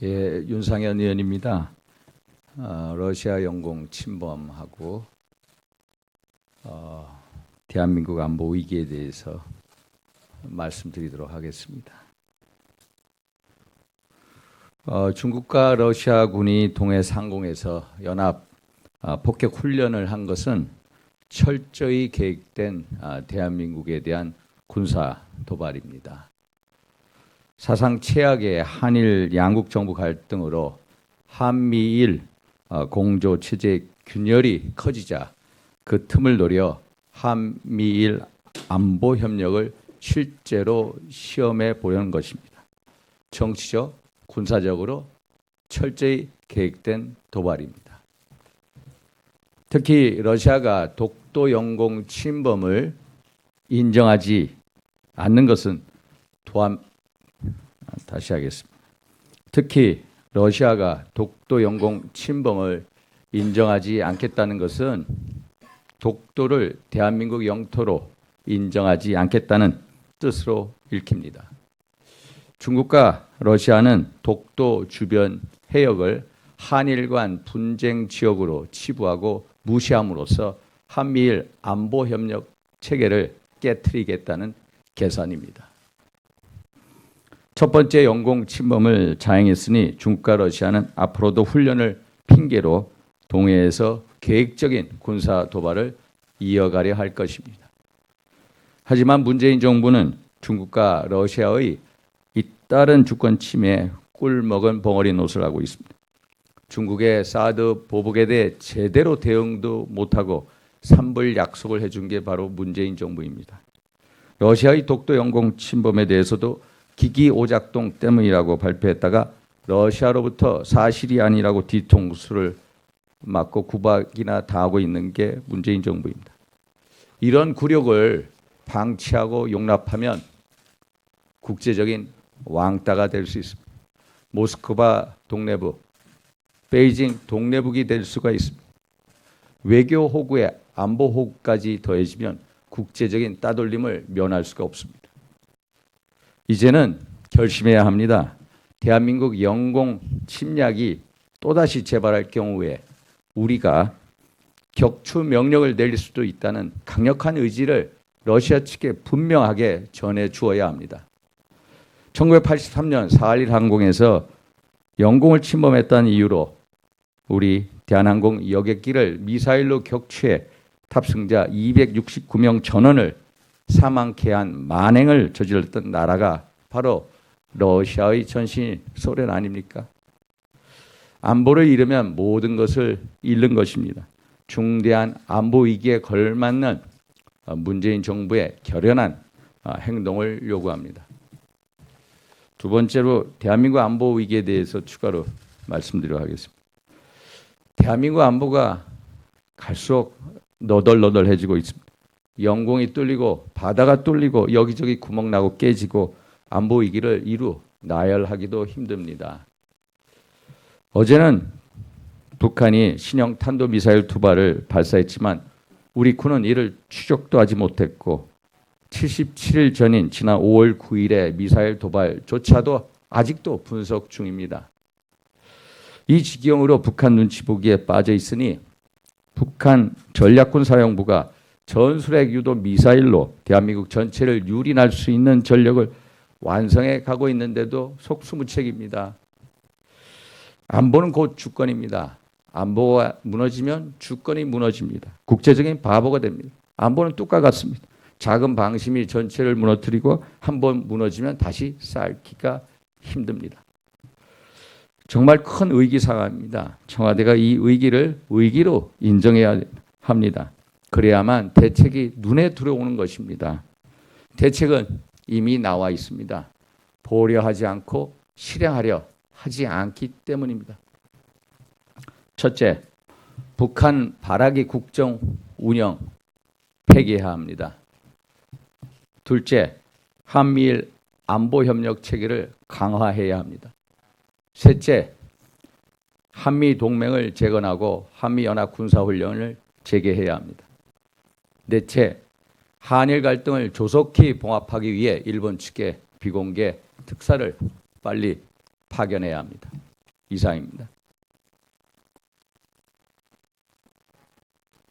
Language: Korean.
예, 윤상현 의원입니다. 러시아 영공 침범하고 대한민국 안보 위기에 대해서 말씀드리도록 하겠습니다. 중국과 러시아군이 동해 상공에서 연합 폭격 훈련을 한 것은 철저히 계획된 대한민국에 대한 군사 도발입니다. 사상 최악의 한일 양국 정부 갈등으로 한미일 공조 체제 균열이 커지자 그 틈을 노려 한미일 안보 협력을 실제로 시험해 보려는 것입니다. 정치적, 군사적으로 철저히 계획된 도발입니다. 특히 러시아가 독도 영공 침범을 인정하지 않는 것은 또한 다시 하겠습니다. 특히 러시아가 독도 영공 침범을 인정하지 않겠다는 것은 독도를 대한민국 영토로 인정하지 않겠다는 뜻으로 읽힙니다. 중국과 러시아는 독도 주변 해역을 한일 간 분쟁 지역으로 치부하고 무시함으로써 한미일 안보 협력 체계를 깨트리겠다는 계산입니다. 첫 번째 영공 침범을 자행했으니 중국과 러시아는 앞으로도 훈련을 핑계로 동해에서 계획적인 군사 도발을 이어가려 할 것입니다. 하지만 문재인 정부는 중국과 러시아의 잇따른 주권 침해에 꿀먹은 벙어리 노릇을 하고 있습니다. 중국의 사드 보복에 대해 제대로 대응도 못하고 산불 약속을 해준 게 바로 문재인 정부입니다. 러시아의 독도 영공 침범에 대해서도 기기 오작동 때문이라고 발표했다가 러시아로부터 사실이 아니라고 뒤통수를 맞고 구박이나 당하고 있는 게 문재인 정부입니다. 이런 굴욕을 방치하고 용납하면 국제적인 왕따가 될 수 있습니다. 모스크바 동래북, 베이징 동래북이 될 수가 있습니다. 외교 호구에 안보 호구까지 더해지면 국제적인 따돌림을 면할 수가 없습니다. 이제는 결심해야 합니다. 대한민국 영공 침략이 또다시 재발할 경우에 우리가 격추 명령을 내릴 수도 있다는 강력한 의지를 러시아 측에 분명하게 전해 주어야 합니다. 1983년 4.11 항공에서 영공을 침범했다는 이유로 우리 대한항공 여객기를 미사일로 격추해 탑승자 269명 전원을 사망케 한 만행을 저질렀던 나라가 바로 러시아의 전신인 소련 아닙니까? 안보를 잃으면 모든 것을 잃는 것입니다. 중대한 안보 위기에 걸맞는 문재인 정부의 결연한 행동을 요구합니다. 두 번째로 대한민국 안보 위기에 대해서 추가로 말씀드리도록 하겠습니다. 대한민국 안보가 갈수록 너덜너덜해지고 있습니다. 영공이 뚫리고 바다가 뚫리고 여기저기 구멍 나고 깨지고 안보 위기를 이루 나열하기도 힘듭니다. 어제는 북한이 신형 탄도미사일 2발을 발사했지만 우리 군은 이를 추적도 하지 못했고 77일 전인 지난 5월 9일의 미사일 도발조차도 아직도 분석 중입니다. 이 지경으로 북한 눈치 보기에 빠져 있으니 북한 전략군 사령부가 전술핵 유도 미사일로 대한민국 전체를 유린할 수 있는 전력을 완성해 가고 있는데도 속수무책입니다. 안보는 곧 주권입니다. 안보가 무너지면 주권이 무너집니다. 국제적인 바보가 됩니다. 안보는 뚝과 같습니다. 작은 방심이 전체를 무너뜨리고 한번 무너지면 다시 쌓기가 힘듭니다. 정말 큰 위기상황입니다. 청와대가 이 위기를 위기로 인정해야 합니다. 그래야만 대책이 눈에 들어오는 것입니다. 대책은 이미 나와 있습니다. 보려 하지 않고 실행하려 하지 않기 때문입니다. 첫째, 북한 발악기 국정 운영 폐기해야 합니다. 둘째, 한미일 안보 협력 체계를 강화해야 합니다. 셋째, 한미 동맹을 재건하고 한미 연합 군사 훈련을 재개해야 합니다. 넷째, 한일 갈등을 조속히 봉합하기 위해 일본 측에 비공개 특사를 빨리 파견해야 합니다. 이상입니다.